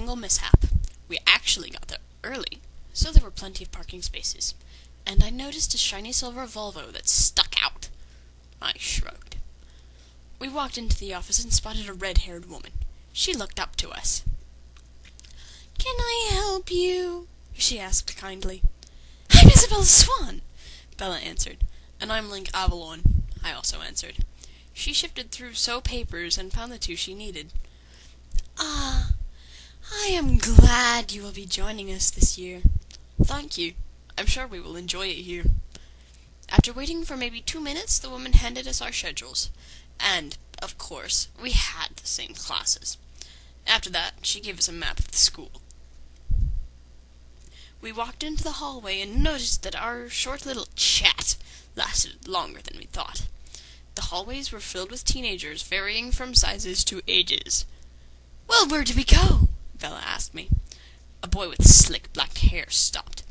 single mishap. We actually got there early, so there were plenty of parking spaces, and I noticed a shiny silver Volvo that stuck out. I shrugged. We walked into the office and spotted a red-haired woman. She looked up to us. "Can I help you?" she asked kindly. "I'm Isabella Swan," Bella answered. "And I'm Link Avalon," I also answered. She shifted through papers and found the two she needed. "Ah, I am glad you will be joining us this year." "Thank you. I'm sure we will enjoy it here." After waiting for maybe 2 minutes, the woman handed us our schedules. And, of course, we had the same classes. After that, she gave us a map of the school. We walked into the hallway and noticed that our short little chat lasted longer than we thought. The hallways were filled with teenagers, varying from sizes to ages. "Well, where do we go?" Bella asked me. A boy with slick black hair stopped.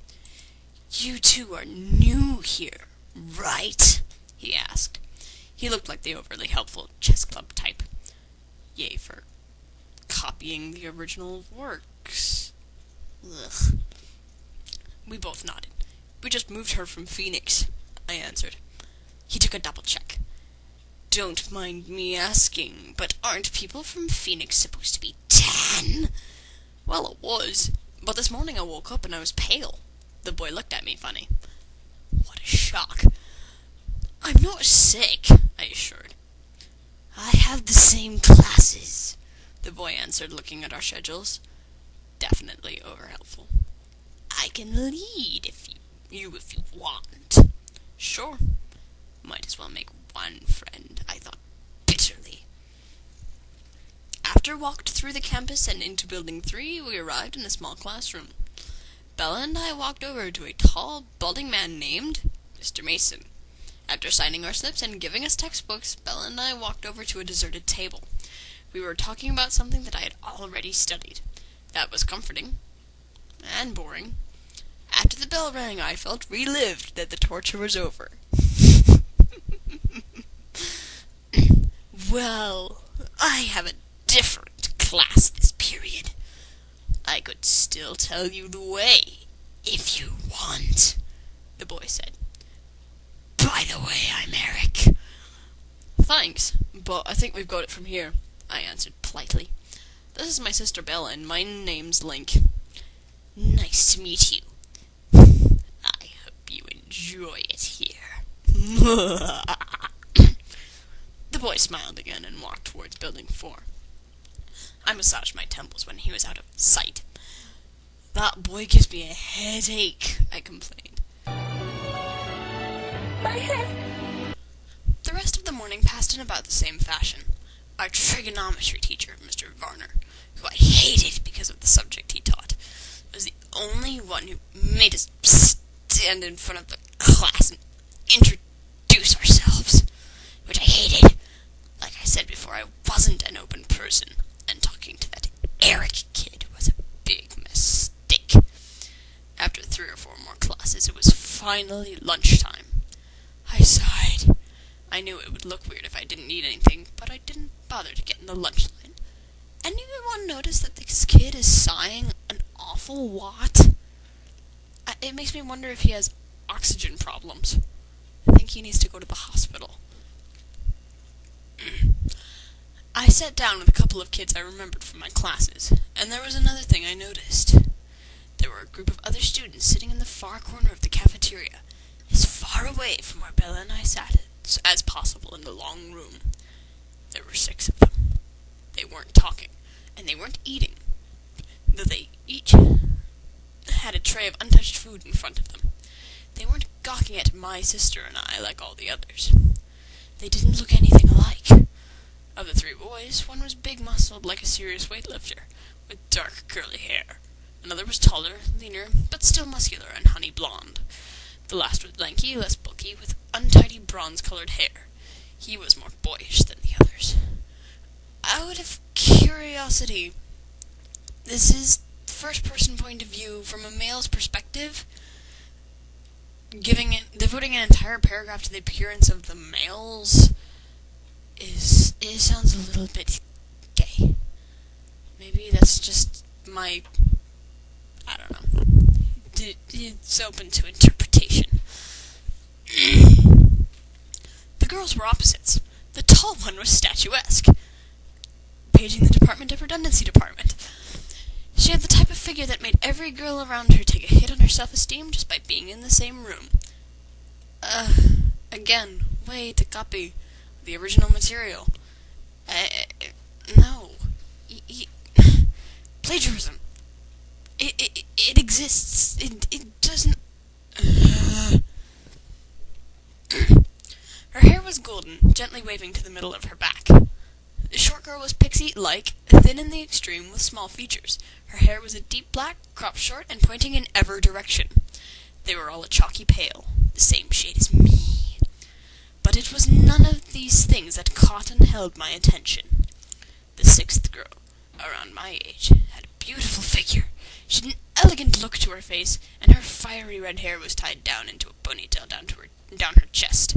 "You two are new here, right?" he asked. He looked like the overly helpful chess club type. Yay for copying the original works. Ugh. We both nodded. "We just moved her from Phoenix," I answered. He took a double check. "Don't mind me asking, but aren't people from Phoenix supposed to be tan?" "Well, it was, but this morning I woke up and I was pale." The boy looked at me funny. What a shock. "I'm not sick," I assured. "I have the same classes," the boy answered, looking at our schedules. Definitely over-helpful. "I can lead if you want." "Sure. Might as well make one friend," I thought bitterly. After walked through the campus and into Building 3, we arrived in a small classroom. Bella and I walked over to a tall, balding man named Mr. Mason. After signing our slips and giving us textbooks, Bella and I walked over to a deserted table. We were talking about something that I had already studied. That was comforting. And boring. After the bell rang, I felt relieved that the torture was over. "Well, I have a different class this period. I could still tell you the way, if you want," the boy said. "By the way, I'm Eric." "Thanks, but I think we've got it from here," I answered politely. "This is my sister Bella, and my name's Link." "Nice to meet you. I hope you enjoy it here." The boy smiled again and walked towards Building 4. I massaged my temples when he was out of sight. "That boy gives me a headache," I complained. "My head." The rest of the morning passed in about the same fashion. Our trigonometry teacher, Mr. Varner, who I hated because of the subject he taught, was the only one who made us stand in front of the class and introduce ourselves, which I hated. Like I said before, I wasn't an open person, and talking to that Eric kid was a big mistake. After 3 or 4 more classes, it was finally lunchtime. I sighed. I knew it would look weird if I didn't eat anything, but I didn't bother to get in the lunch line. Anyone notice that this kid is sighing an awful lot? It makes me wonder if he has oxygen problems. I think he needs to go to the hospital. I sat down with a couple of kids I remembered from my classes, and there was another thing I noticed. There were a group of other students sitting in the far corner of the cafeteria, as far away from where Bella and I sat as possible in the long room. There were 6 of them. They weren't talking, and they weren't eating, though they each had a tray of untouched food in front of them. They weren't gawking at my sister and I like all the others. They didn't look anything alike. Of the 3 boys, one was big-muscled like a serious weightlifter, with dark curly hair. Another was taller, leaner, but still muscular and honey blonde. The last was lanky, less bulky, with untidy bronze-colored hair. He was more boyish than the others. Out of curiosity, this is first-person point of view from a male's perspective, devoting an entire paragraph to the appearance of the males sounds a little bit gay. Maybe that's just I don't know. It's open to interpretation. The girls were opposites. The tall one was statuesque, paging the Department of Redundancy Department. She had the type of figure that made every girl around her take a hit on her self-esteem just by being in the same room. Again, way to copy the original material. No. Plagiarism. It exists. It doesn't... Her hair was golden, gently waving to the middle of her back. The short girl was pixie-like, thin in the extreme, with small features. Her hair was a deep black, cropped short, and pointing in every direction. They were all a chalky pale, the same shade as me. But it was none of these things that caught and held my attention. The sixth girl, around my age, had a beautiful figure. She had an elegant look to her face, and her fiery red hair was tied down into a ponytail down her chest.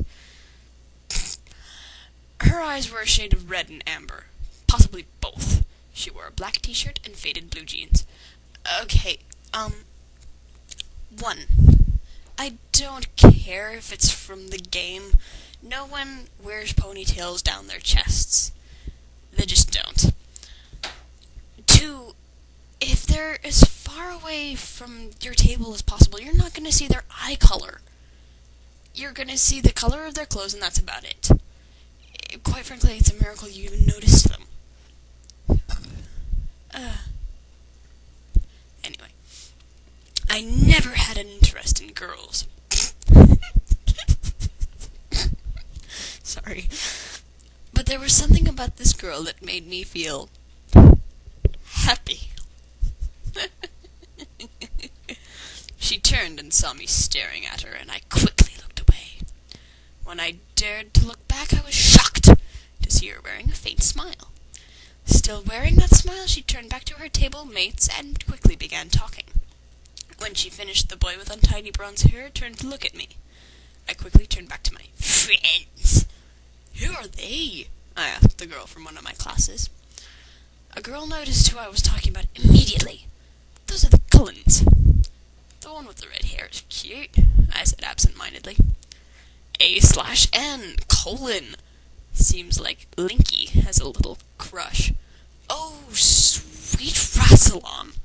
Her eyes were a shade of red and amber, possibly both. She wore a black t-shirt and faded blue jeans. Okay, 1. I don't care if it's from the game. No one wears ponytails down their chests. They just don't. 2. If they're as far away from your table as possible, you're not going to see their eye color. You're going to see the color of their clothes, and that's about it. Quite frankly, it's a miracle you even noticed them. Anyway, I never had an interest in girls. Sorry. But there was something about this girl that made me feel happy. She turned and saw me staring at her, and I quickly looked away. When I dared to look back, I was shocked to see her wearing a faint smile. Still wearing that smile, she turned back to her table mates and quickly began talking. When she finished, the boy with untidy bronze hair turned to look at me. I quickly turned back to my friends. Who are they? I asked the girl from one of my classes. A girl noticed who I was talking about immediately. Those are the Cullens. The one with the red hair is cute, I said absent-mindedly. A/N, colon. Seems like Linky has a little crush. Oh, sweet Rassilon.